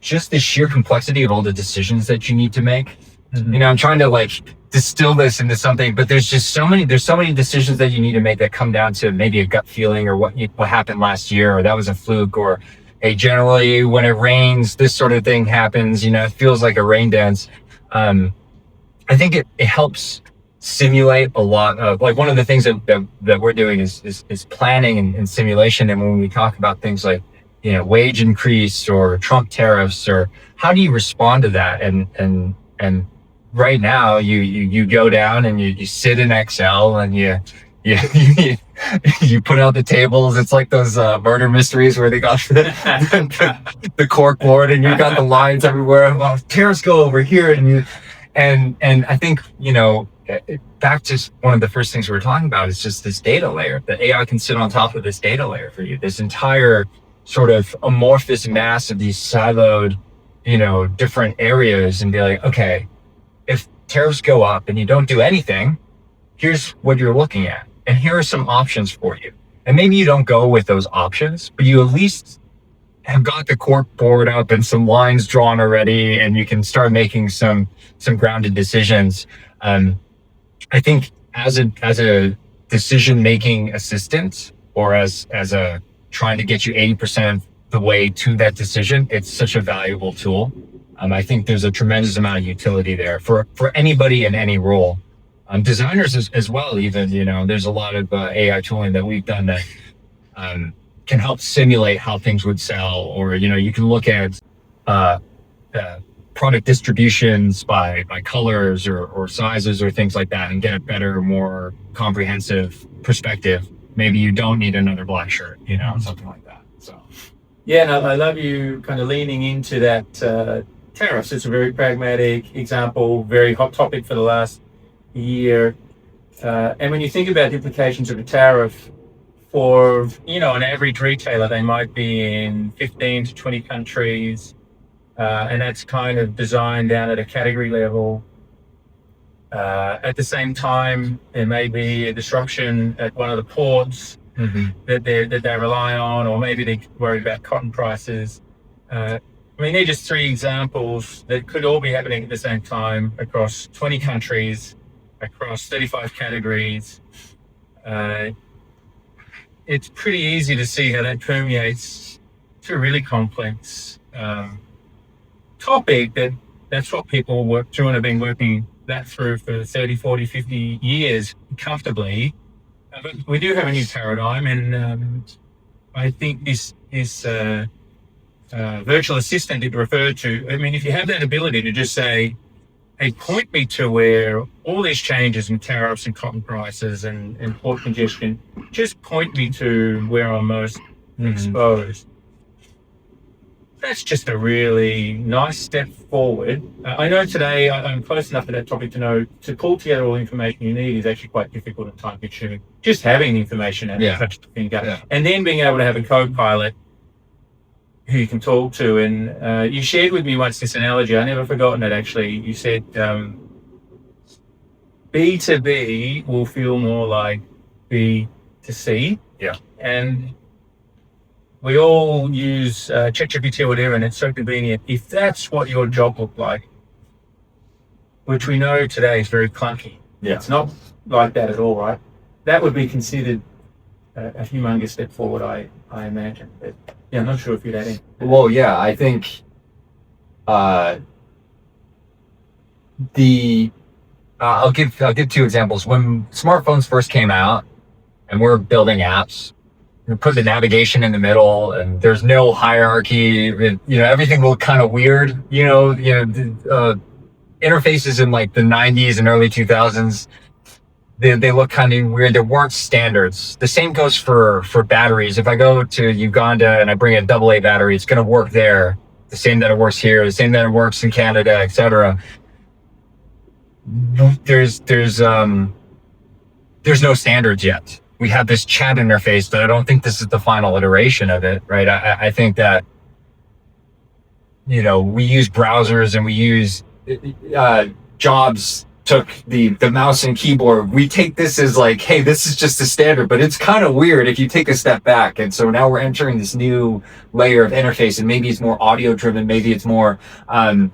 just the sheer complexity of all the decisions that you need to make. You know, I'm trying to like distill this into something, but there's so many decisions that you need to make that come down to maybe a gut feeling or what happened last year, or that was a fluke, or hey, generally when it rains, this sort of thing happens, you know, it feels like a rain dance. I think it helps simulate a lot of, like, one of the things that we're doing is planning and simulation. And when we talk about things like, you know, wage increase or Trump tariffs, or how do you respond to that? And right now you go down and you sit in Excel and you put out the tables. It's like those murder mysteries where they got the cork board and you got the lines everywhere. Well, tariffs go over here, and I think, you know, back to one of the first things we were talking about is just this data layer. The AI can sit on top of this data layer for you. This entire sort of amorphous mass of these siloed, you know, different areas, and be like, okay, if tariffs go up and you don't do anything, here's what you're looking at. And here are some options for you. And maybe you don't go with those options, but you at least have got the cork board up and some lines drawn already, and you can start making some grounded decisions. I think as a decision-making assistant, or as a trying to get you 80% of the way to that decision, it's such a valuable tool. I think there's a tremendous amount of utility there for anybody in any role. Designers as well, even, there's a lot of AI tooling that we've done that can help simulate how things would sell, or, you can look at product distributions by colors or sizes or things like that and get a better, more comprehensive perspective. Maybe you don't need another black shirt, something like that. So, yeah, and I love you kind of leaning into that tariffs. It's a very pragmatic example, very hot topic for the last year. And when you think about the implications of a tariff for, an average retailer, they might be in 15 to 20 countries. And that's kind of designed down at a category level. At the same time, there may be a disruption at one of the ports that they rely on, or maybe they're worried about cotton prices. They're just three examples that could all be happening at the same time across 20 countries, across 35 categories. It's pretty easy to see how that permeates to a really complex topic that's what people work through and have been working that through for 30, 40, 50 years comfortably. But we do have a new paradigm, and I think this virtual assistant it referred to, if you have that ability to just say, hey, point me to where all these changes in tariffs and cotton prices and port congestion, just point me to where I'm most exposed. That's just a really nice step forward. I know today I'm close enough to that topic to know to pull together all the information you need is actually quite difficult and time consuming. Just having the information at such a finger, and then being able to have a co-pilot who you can talk to. And you shared with me once this analogy, I never forgotten it actually. You said B2B will feel more like B2C. Yeah. And we all use ChatGPT or whatever, and it's so convenient. If that's what your job looked like, which we know today is very clunky. Yeah. It's not like that at all, right? That would be considered a humongous step forward, I imagine. But yeah, I'm not sure if you'd add in. Well, yeah, I think I'll give two examples. When smartphones first came out and we're building apps, you put the navigation in the middle and there's no hierarchy, everything looked kind of weird, interfaces in like the 90s and early 2000s, they look kind of weird. There weren't standards. The same goes for batteries. If I go to Uganda and I bring a AA battery, it's going to work there the same that it works here, the same that it works in Canada, etc. There's no standards yet. We have this chat interface, but I don't think this is the final iteration of it, right? I think that, we use browsers and we use Jobs took the mouse and keyboard. We take this as like, hey, this is just a standard, but it's kind of weird if you take a step back. And so now we're entering this new layer of interface, and maybe it's more audio driven, maybe it's more, and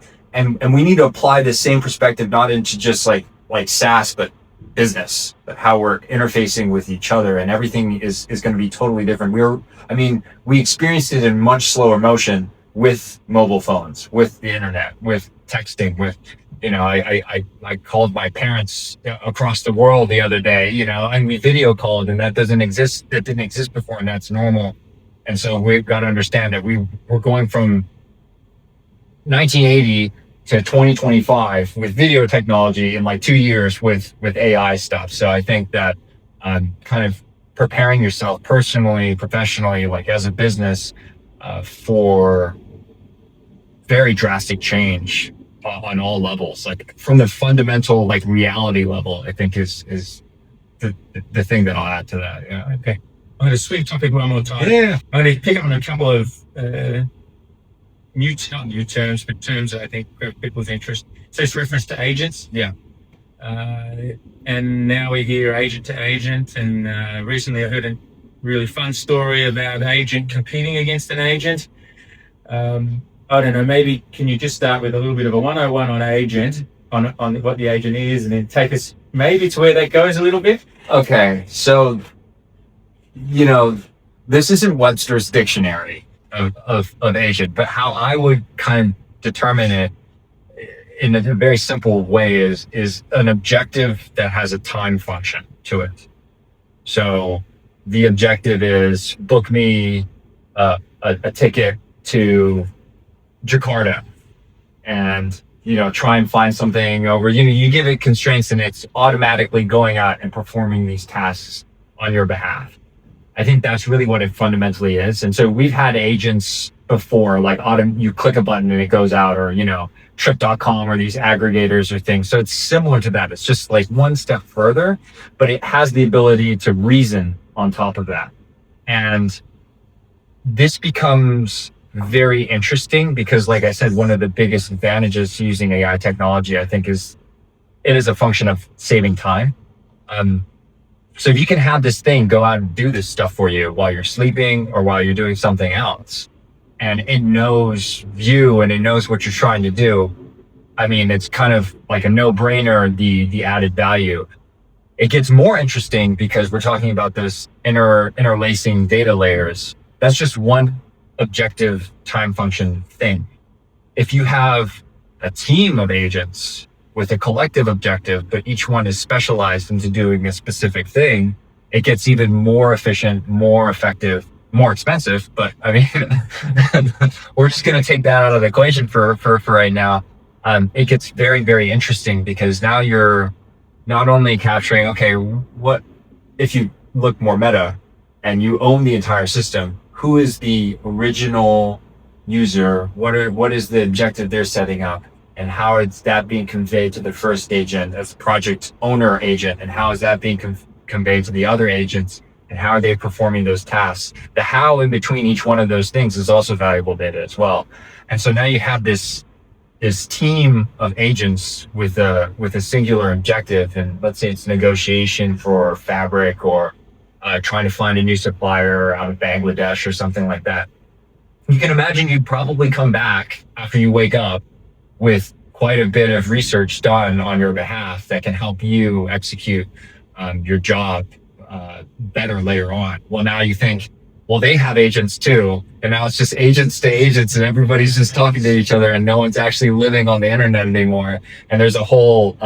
we need to apply the same perspective, not into just like SaaS, but business, but how we're interfacing with each other, and everything is going to be totally different. We experienced it in much slower motion with mobile phones, with the internet, with texting, with, I called my parents across the world the other day, and we video called, and that didn't exist before, and that's normal. And so we've got to understand that we're going from 1980 to 2025 with video technology in like 2 years with AI stuff. So I think that kind of preparing yourself personally, professionally, like as a business, for very drastic change on all levels, like from the fundamental like reality level, I think is the thing that I'll add to that. Yeah. Okay. I'm going to swing topic one more time. Yeah. I'm going to pick up on a couple of not new terms, but terms that I think grab people's interest. So it's reference to agents. Yeah. And now we hear agent to agent. And recently I heard a really fun story about agent competing against an agent. I don't know, maybe can you just start with a little bit of a 101 on agent, on what the agent is, and then take us maybe to where that goes a little bit? Okay, so, this isn't Webster's dictionary of agent, but how I would kind of determine it in a very simple way is an objective that has a time function to it. So the objective is book me a ticket to Jakarta, and try and find something over. You give it constraints, and it's automatically going out and performing these tasks on your behalf. I think that's really what it fundamentally is. And so we've had agents before, like you click a button and it goes out, or Trip.com or these aggregators or things. So it's similar to that. It's just like one step further, but it has the ability to reason on top of that. And this becomes very interesting because, like I said, one of the biggest advantages to using AI technology, I think, is it is a function of saving time. So if you can have this thing go out and do this stuff for you while you're sleeping or while you're doing something else, and it knows you and it knows what you're trying to do, I mean, it's kind of like a no-brainer, the added value. It gets more interesting because we're talking about this interlacing data layers. That's just one objective time function thing. If you have a team of agents with a collective objective, but each one is specialized into doing a specific thing, it gets even more efficient, more effective, more expensive. But I mean, we're just going to take that out of the equation for right now. It gets very, very interesting because now you're not only capturing, okay, what if you look more meta and you own the entire system? Who is the original user? What is the objective they're setting up? And how is that being conveyed to the first agent as project owner agent? And how is that being conveyed to the other agents? And how are they performing those tasks? The how in between each one of those things is also valuable data as well. And so now you have this team of agents with a singular objective. And let's say it's negotiation for fabric, or trying to find a new supplier out of Bangladesh or something like that. You can imagine you'd probably come back after you wake up with quite a bit of research done on your behalf that can help you execute your job better later on. Well, now you think, well, they have agents too, and now it's just agents to agents, and everybody's just talking to each other, and no one's actually living on the internet anymore. And there's a whole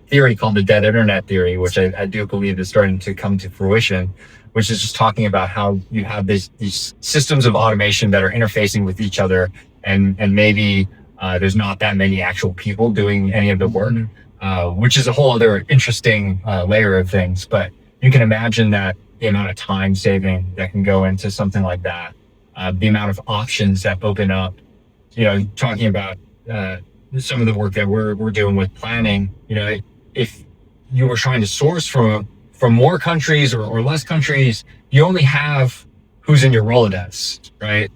theory called the dead internet theory, which I do believe is starting to come to fruition, which is just talking about how you have these systems of automation that are interfacing with each other, and maybe there's not that many actual people doing any of the work, which is a whole other interesting layer of things. But you can imagine that the amount of time saving that can go into something like that, the amount of options that open up, talking about some of the work that we're doing with planning, if you were trying to source from more countries or less countries, you only have who's in your Rolodex, right?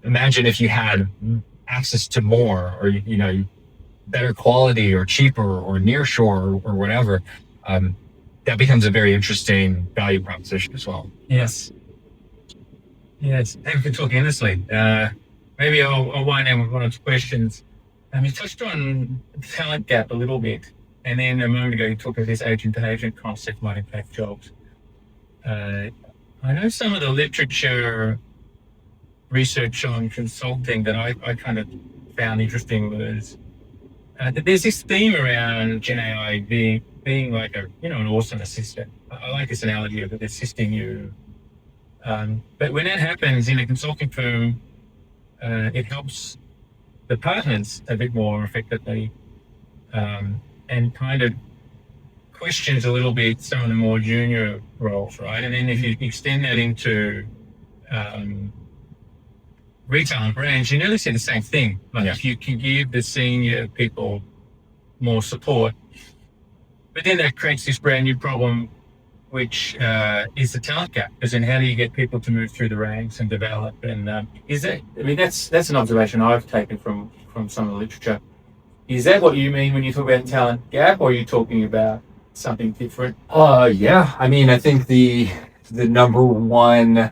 Imagine if you had access to more, or, better quality or cheaper or near shore or whatever. That becomes a very interesting value proposition as well. Yes. Thank you for talking honestly. Maybe I'll wind down with one or two questions. You touched on the talent gap a little bit, and then a moment ago you talked about this agent-to-agent concept might impact jobs. I know some of the literature research on consulting that I kind of found interesting was that there's this theme around Gen AI being like an awesome assistant. I like this analogy of it assisting you. But when that happens in a consulting firm, it helps the partners a bit more effectively, and kind of questions a little bit some of the more junior roles, right? And then if you extend that into retail and brands, you nearly see the same thing. Like if you can give the senior people more support, but then that creates this brand new problem, which is the talent gap. Because then how do you get people to move through the ranks and develop? And that's an observation I've taken from some of the literature. Is that what you mean when you talk about talent gap, or are you talking about something different? Yeah. I mean, I think the number one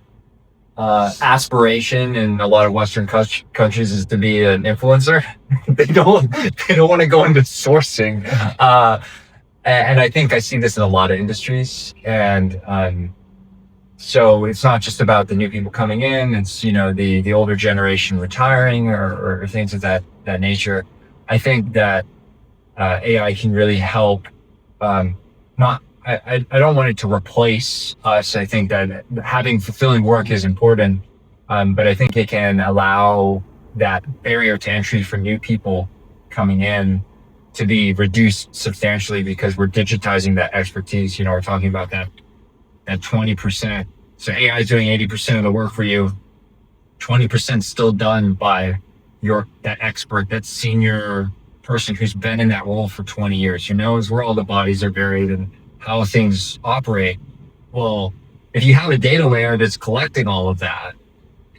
aspiration in a lot of Western countries is to be an influencer. They don't want to go into sourcing. And I think I see this in a lot of industries. And so it's not just about the new people coming in. It's, the older generation retiring or things of that that nature. I think that AI can really help. Not, I don't want it to replace us. I think that having fulfilling work is important, but I think it can allow that barrier to entry for new people coming in to be reduced substantially because we're digitizing that expertise. You know, we're talking about that 20%. So AI is doing 80% of the work for you. 20% still done by that expert, that senior person who's been in that role for 20 years, who knows where all the bodies are buried and how things operate. Well, if you have a data layer that's collecting all of that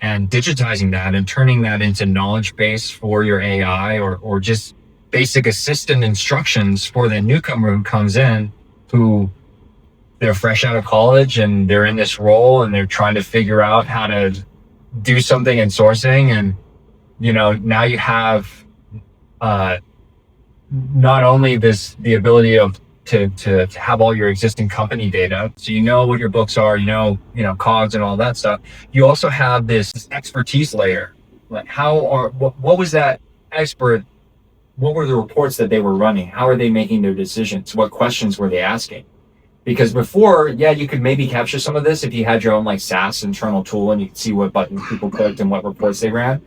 and digitizing that and turning that into knowledge base for your AI or just basic assistant instructions for the newcomer who comes in, who they're fresh out of college and they're in this role and they're trying to figure out how to do something in sourcing. And, you know, now you have not only the ability to have all your existing company data, so you know what your books are, you know COGS and all that stuff. You also have this expertise layer. Like what was that expert? What were the reports that they were running? How are they making their decisions? What questions were they asking? Because before, yeah, you could maybe capture some of this if you had your own like SaaS internal tool and you could see what buttons people clicked and what reports they ran.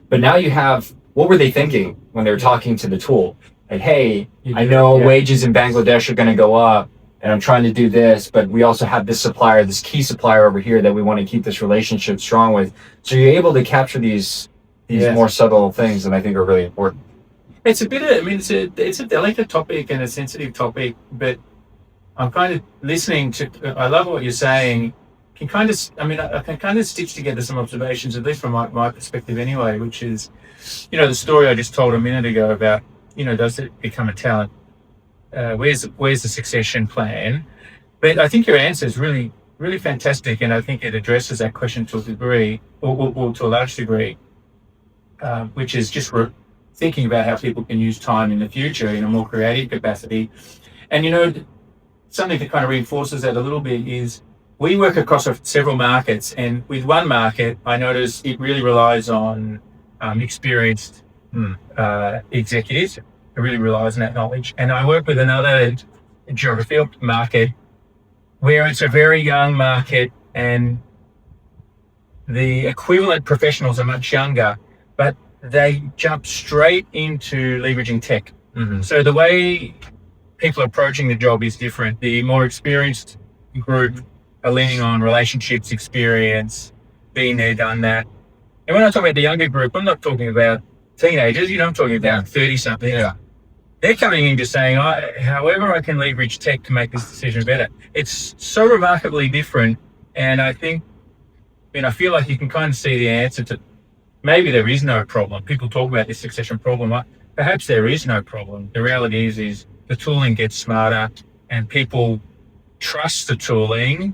But now you have, what were they thinking when they were talking to the tool? Like, hey, I know wages in Bangladesh are going to go up and I'm trying to do this, but we also have this supplier, this key supplier over here that we want to keep this relationship strong with. So you're able to capture these more subtle things that I think are really important. It's a bit of, I mean, it's a delicate topic and a sensitive topic, but I'm kind of listening to, I love what you're saying. I can kind of stitch together some observations, at least from my perspective anyway, which is, the story I just told a minute ago about, does it become a talent? Where's the succession plan? But I think your answer is really, really fantastic. And I think it addresses that question to a degree, or to a large degree, which is just thinking about how people can use time in the future in a more creative capacity. And, something that kind of reinforces that a little bit is we work across several markets, and with one market, I notice it really relies on experienced executives. It really relies on that knowledge. And I work with another geography market where it's a very young market and the equivalent professionals are much younger, but they jump straight into leveraging tech. Mm-hmm. So the way people approaching the job is different. The more experienced group are leaning on relationships, experience, been there, done that. And when I talk about the younger group, I'm not talking about teenagers, I'm talking about 30-something. Yeah. They're coming in just saying, however I can leverage tech to make this decision better. It's so remarkably different. And I think, I feel like you can kind of see the answer to, maybe there is no problem. People talk about this succession problem. Perhaps there is no problem. The reality is the tooling gets smarter and people trust the tooling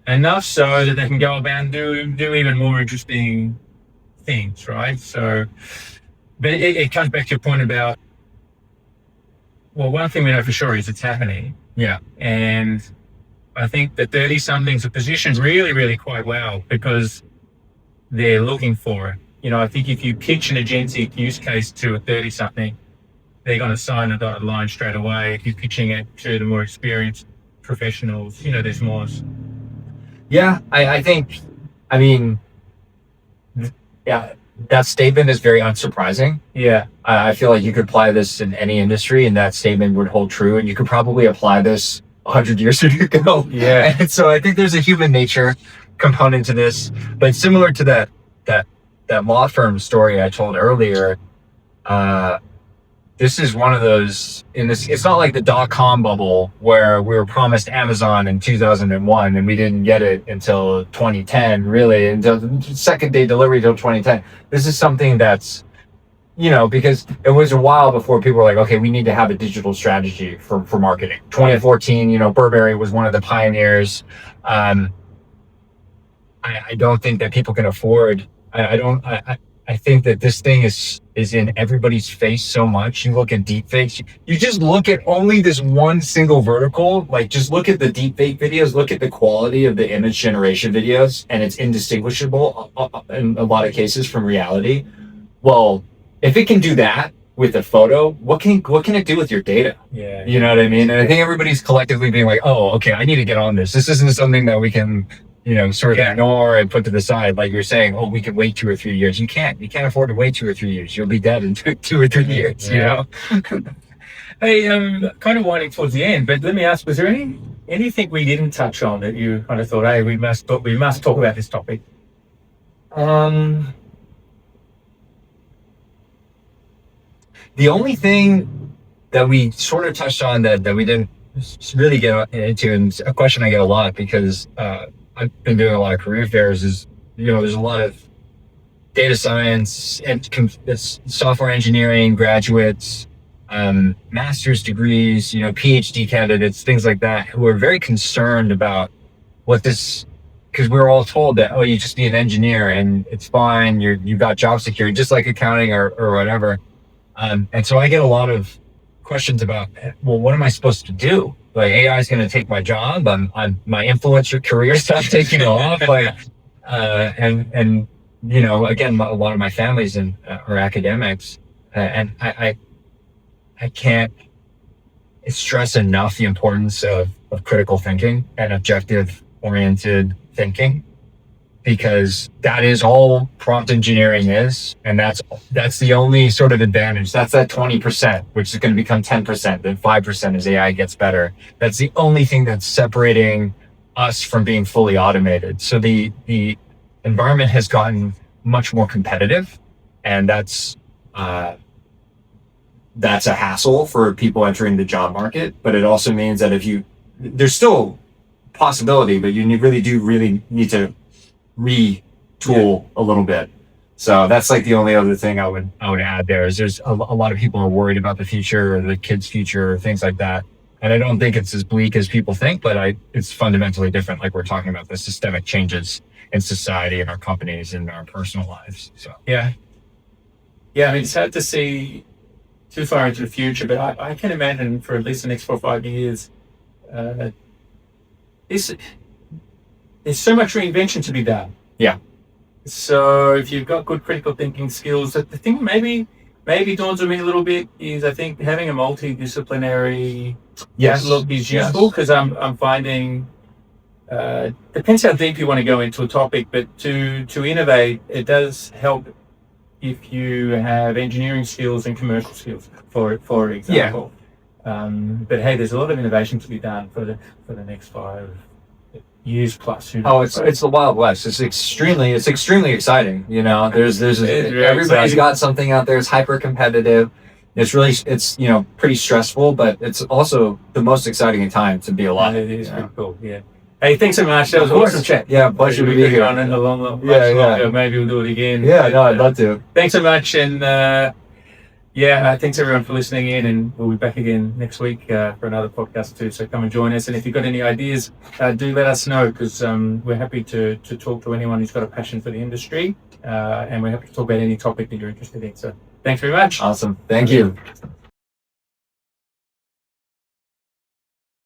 enough so that they can go about and do even more interesting things, right? So, but it comes back to your point about, well, one thing we know for sure is it's happening. Yeah. And I think the 30-somethings are positioned really, really quite well because they're looking for it. I think if you pitch an agentic use case to a 30-something, they're going to sign a dotted line straight away. If you're pitching it to the more experienced professionals, there's more. Yeah, I think, that statement is very unsurprising. Yeah. I feel like you could apply this in any industry and that statement would hold true, and you could probably apply this 100 years ago. Yeah. And so I think there's a human nature component to this, but similar to that law firm story I told earlier, this is one of those, it's not like the .com bubble where we were promised Amazon in 2001 and we didn't get it until 2010, really, until the second day delivery till 2010. This is something that's, because it was a while before people were like, okay, we need to have a digital strategy for marketing. 2014, Burberry was one of the pioneers. I don't think that people can afford, I think that this thing is in everybody's face so much. You look at deepfakes, you just look at only this one single vertical, like just look at the deepfake videos, look at the quality of the image generation videos, and it's indistinguishable in a lot of cases from reality. Well, if it can do that with a photo, what can it do with your data? Yeah. You know what I mean? And I think everybody's collectively being like, oh, okay, I need to get on this. This isn't something that we can, sort of ignore and put to the side. Like you're saying, oh, we can wait 2 or 3 years. You can't afford to wait 2 or 3 years. You'll be dead in 2 or 3 years, Hey, kind of winding towards the end, but let me ask, was there anything we didn't touch on that you kind of thought, hey, we must talk about this topic? The only thing that we sort of touched on that we didn't really get into, and it's a question I get a lot because I've been doing a lot of career fairs, is, there's a lot of data science and software engineering graduates, master's degrees, PhD candidates, things like that, who are very concerned about what this, because we're all told that, oh, you just need an engineer and it's fine, you've got job security, just like accounting or whatever. And so I get a lot of questions about, well, what am I supposed to do? Like, AI is going to take my job. My influencer career stopped taking off. Like, again, a lot of my families are academics, and I can't stress enough the importance of critical thinking and objective oriented thinking, because that is all prompt engineering is, and that's the only sort of advantage. That's that 20%, which is going to become 10%, then 5% as AI gets better. That's the only thing that's separating us from being fully automated. So the environment has gotten much more competitive, and that's a hassle for people entering the job market. But it also means that there's still possibility, but you really need to retool a little bit. So that's like the only other thing I would add there, is there's a lot of people are worried about the future or the kids' future or things like that. And I don't think it's as bleak as people think, but it's fundamentally different. Like we're talking about the systemic changes in society and our companies and our personal lives. So yeah, I mean, it's hard to see too far into the future, but I can imagine for at least the next 4 or 5 years, there's so much reinvention to be done. Yeah. So if you've got good critical thinking skills, the thing maybe dawns on me a little bit is, I think having a multidisciplinary look is useful, because I'm finding, depends how deep you want to go into a topic, but to innovate, it does help if you have engineering skills and commercial skills, for example. But hey, there's a lot of innovation to be done for the next 5 years plus. It's the Wild West. It's extremely exciting. There's everybody's exciting. got something out there. It's hyper competitive. It's pretty stressful, but it's also the most exciting time to be alive. It is pretty cool. Yeah. Hey, thanks so much. That was awesome chat. Yeah, pleasure to be here. On it longer. Maybe we'll do it again. Yeah, no, I'd love to. Thanks so much, and thanks everyone for listening in, and we'll be back again next week for another podcast too. So come and join us, and if you've got any ideas, do let us know, because we're happy to talk to anyone who's got a passion for the industry, and we're happy to talk about any topic that you're interested in. So thanks very much. Awesome. Thank you.